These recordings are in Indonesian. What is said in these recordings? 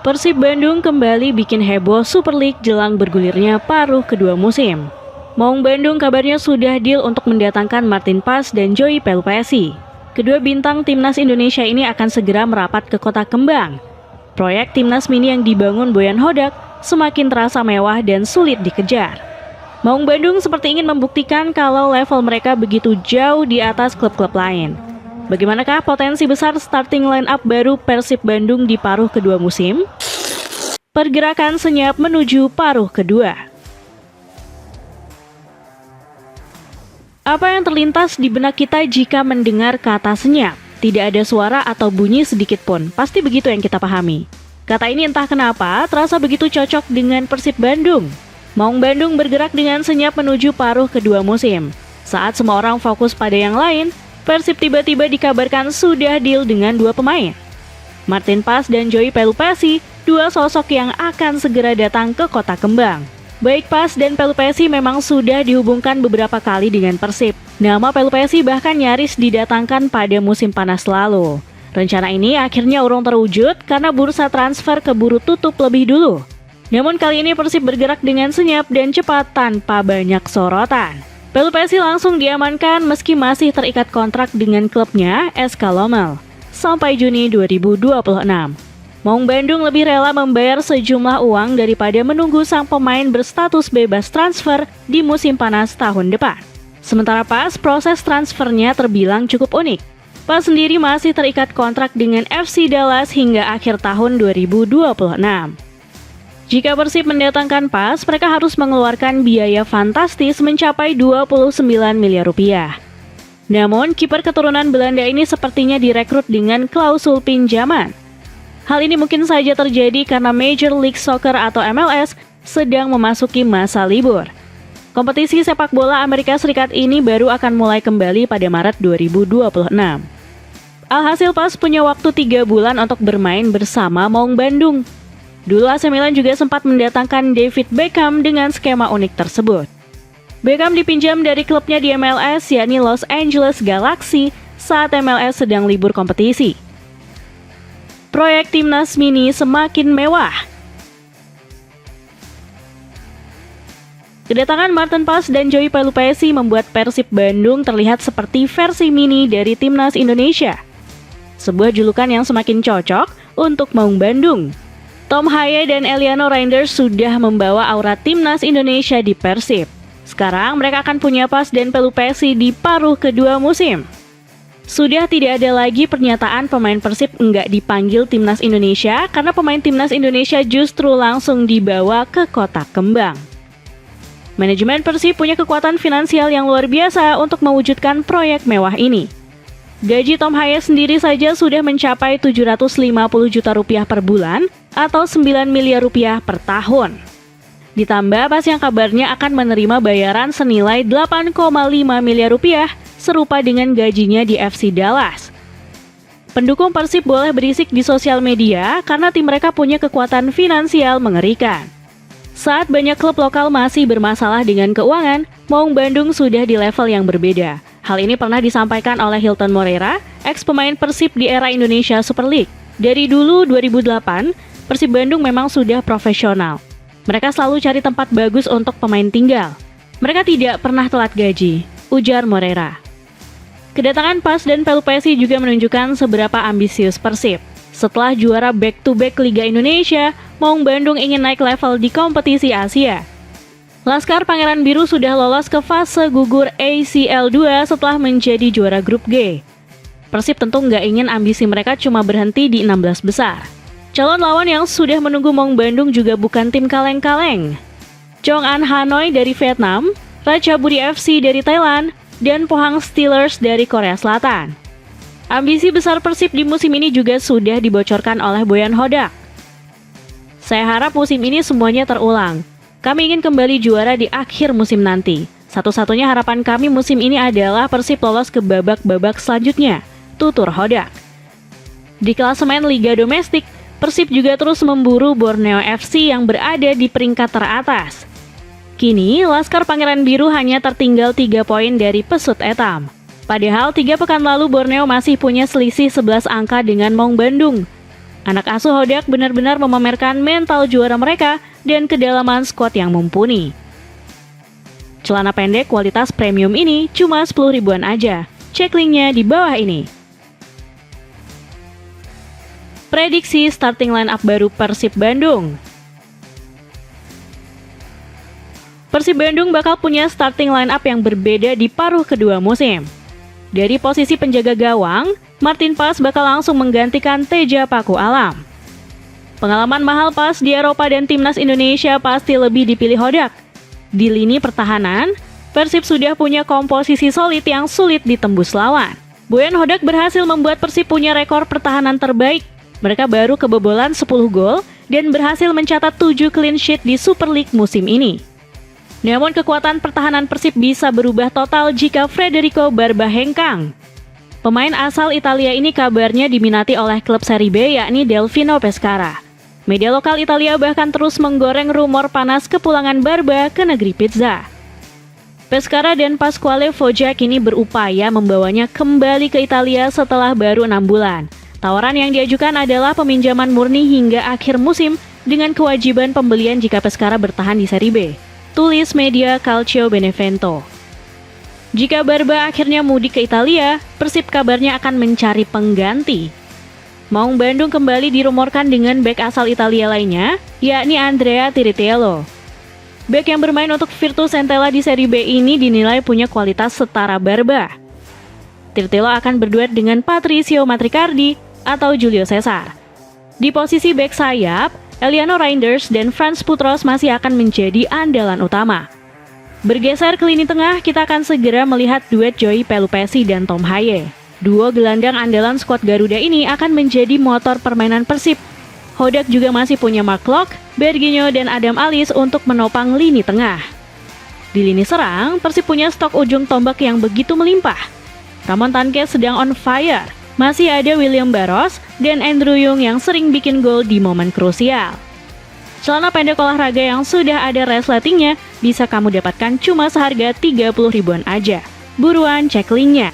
Persib Bandung kembali bikin heboh Super League jelang bergulirnya paruh kedua musim. Maung Bandung kabarnya sudah deal untuk mendatangkan Martin Paes dan Joey Pelupesi. Kedua bintang timnas Indonesia ini akan segera merapat ke Kota Kembang. Proyek timnas mini yang dibangun Boyan Hodak semakin terasa mewah dan sulit dikejar. Maung Bandung seperti ingin membuktikan kalau level mereka begitu jauh di atas klub-klub lain. Bagaimanakah potensi besar starting line up baru Persib Bandung di paruh kedua musim? Pergerakan senyap menuju paruh kedua. Apa yang terlintas di benak kita jika mendengar kata senyap? Tidak ada suara atau bunyi sedikit pun, pasti begitu yang kita pahami. Kata ini entah kenapa terasa begitu cocok dengan Persib Bandung. Maung Bandung bergerak dengan senyap menuju paruh kedua musim. Saat semua orang fokus pada yang lain, Persib tiba-tiba dikabarkan sudah deal dengan dua pemain. Martin Paes dan Joey Pelupesi, dua sosok yang akan segera datang ke Kota Kembang. Baik Paes dan Pelupesi memang sudah dihubungkan beberapa kali dengan Persib. Nama Pelupesi bahkan nyaris didatangkan pada musim panas lalu. Rencana ini akhirnya urung terwujud karena bursa transfer keburu tutup lebih dulu. Namun kali ini Persib bergerak dengan senyap dan cepat tanpa banyak sorotan. Pelupesi langsung diamankan meski masih terikat kontrak dengan klubnya SK Lommel sampai Juni 2026. Maung Bandung lebih rela membayar sejumlah uang daripada menunggu sang pemain berstatus bebas transfer di musim panas tahun depan. Sementara Paes, proses transfernya terbilang cukup unik. Paes sendiri masih terikat kontrak dengan FC Dallas hingga akhir tahun 2026. Jika Persib mendatangkan Paes, mereka harus mengeluarkan biaya fantastis mencapai 29 miliar rupiah. Namun, kiper keturunan Belanda ini sepertinya direkrut dengan klausul pinjaman. Hal ini mungkin saja terjadi karena Major League Soccer atau MLS sedang memasuki masa libur. Kompetisi sepak bola Amerika Serikat ini baru akan mulai kembali pada Maret 2026. Alhasil Paes punya waktu 3 bulan untuk bermain bersama Maung Bandung. Dulu AC Milan juga sempat mendatangkan David Beckham dengan skema unik tersebut. Beckham dipinjam dari klubnya di MLS yakni Los Angeles Galaxy saat MLS sedang libur kompetisi. Proyek timnas mini semakin mewah. Kedatangan Martin Paes dan Joey Pelupesi membuat Persib Bandung terlihat seperti versi mini dari timnas Indonesia. Sebuah julukan yang semakin cocok untuk Maung Bandung. Tom Haye dan Eliano Reinders sudah membawa aura timnas Indonesia di Persib. Sekarang mereka akan punya Paes dan Pelupesi di paruh kedua musim. Sudah tidak ada lagi pernyataan pemain Persib enggak dipanggil timnas Indonesia karena pemain timnas Indonesia justru langsung dibawa ke Kota Kembang. Manajemen Persib punya kekuatan finansial yang luar biasa untuk mewujudkan proyek mewah ini. Gaji Tom Haye sendiri saja sudah mencapai 750 juta rupiah per bulan atau 9 miliar rupiah per tahun. Ditambah Paes yang kabarnya akan menerima bayaran senilai 8,5 miliar rupiah serupa dengan gajinya di FC Dallas. Pendukung Persib boleh berisik di sosial media karena tim mereka punya kekuatan finansial mengerikan. Saat banyak klub lokal masih bermasalah dengan keuangan, Maung Bandung sudah di level yang berbeda. Hal ini pernah disampaikan oleh Hilton Moreira, ex-pemain Persib di era Indonesia Super League. Dari dulu 2008, Persib Bandung memang sudah profesional. Mereka selalu cari tempat bagus untuk pemain tinggal. Mereka tidak pernah telat gaji, ujar Moreira. Kedatangan Paes dan Pelupesi juga menunjukkan seberapa ambisius Persib. Setelah juara back-to-back Liga Indonesia, Maung Bandung ingin naik level di kompetisi Asia. Laskar Pangeran Biru sudah lolos ke fase gugur ACL 2 setelah menjadi juara grup G. Persib tentu nggak ingin ambisi mereka cuma berhenti di 16 besar. Calon lawan yang sudah menunggu Maung Bandung juga bukan tim kaleng-kaleng. Chong An Hanoi dari Vietnam, Ratchaburi FC dari Thailand, dan Pohang Steelers dari Korea Selatan. Ambisi besar Persib di musim ini juga sudah dibocorkan oleh Boyan Hodak. Saya harap musim ini semuanya terulang. Kami ingin kembali juara di akhir musim nanti. Satu-satunya harapan kami musim ini adalah Persib lolos ke babak-babak selanjutnya, tutur Hodak. Di klasemen Liga Domestik, Persib juga terus memburu Borneo FC yang berada di peringkat teratas. Kini, Laskar Pangeran Biru hanya tertinggal 3 poin dari Pesut Etam. Padahal 3 pekan lalu Borneo masih punya selisih 11 angka dengan Maung Bandung. Anak asuh Hodak benar-benar memamerkan mental juara mereka dan kedalaman skuad yang mumpuni. Celana pendek kualitas premium ini cuma 10 ribuan aja. Cek linknya di bawah ini. Prediksi starting line up baru Persib Bandung. Persib Bandung bakal punya starting line up yang berbeda di paruh kedua musim. Dari posisi penjaga gawang, Martin Paes bakal langsung menggantikan Teja Paku Alam. Pengalaman mahal Paes di Eropa dan timnas Indonesia pasti lebih dipilih Hodak. Di lini pertahanan, Persib sudah punya komposisi solid yang sulit ditembus lawan. Boyan Hodak berhasil membuat Persib punya rekor pertahanan terbaik. Mereka baru kebobolan 10 gol dan berhasil mencatat 7 clean sheet di Super League musim ini. Namun kekuatan pertahanan Persib bisa berubah total jika Federico Barba hengkang. Pemain asal Italia ini kabarnya diminati oleh klub Serie B yakni Delfino Pescara. Media lokal Italia bahkan terus menggoreng rumor panas kepulangan Barba ke negeri pizza. Pescara dan Pasquale Foggia kini berupaya membawanya kembali ke Italia setelah baru 6 bulan. Tawaran yang diajukan adalah peminjaman murni hingga akhir musim dengan kewajiban pembelian jika Pescara bertahan di Serie B. Tulis media Calcio Benevento. Jika Barba akhirnya mudik ke Italia, Persib kabarnya akan mencari pengganti. Maung Bandung kembali dirumorkan dengan bek asal Italia lainnya, yakni Andrea Tiritiello. Bek yang bermain untuk Virtus Entella di Serie B ini dinilai punya kualitas setara Barba. Tiritiello akan berduet dengan Patricio Matricardi atau Julio Cesar. Di posisi bek sayap, Eliano Reinders dan Frans Putros masih akan menjadi andalan utama. Bergeser ke lini tengah, kita akan segera melihat duet Joey Pelupessy dan Tom Haye. Duo gelandang andalan skuad Garuda ini akan menjadi motor permainan Persib. Hodak juga masih punya Mark Locke, Berginho, dan Adam Alis untuk menopang lini tengah. Di lini serang, Persib punya stok ujung tombak yang begitu melimpah. Ramon Tankes sedang on fire. Masih ada William Barros dan Andrew Yung yang sering bikin gol di momen krusial. Celana pendek olahraga yang sudah ada resletingnya bisa kamu dapatkan cuma seharga 30 ribuan aja. Buruan cek linknya.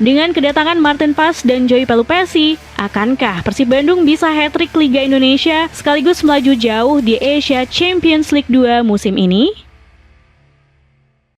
Dengan kedatangan Martin Paes dan Joey Pelupessy, akankah Persib Bandung bisa hat-trick Liga Indonesia sekaligus melaju jauh di Asia Champions League 2 musim ini?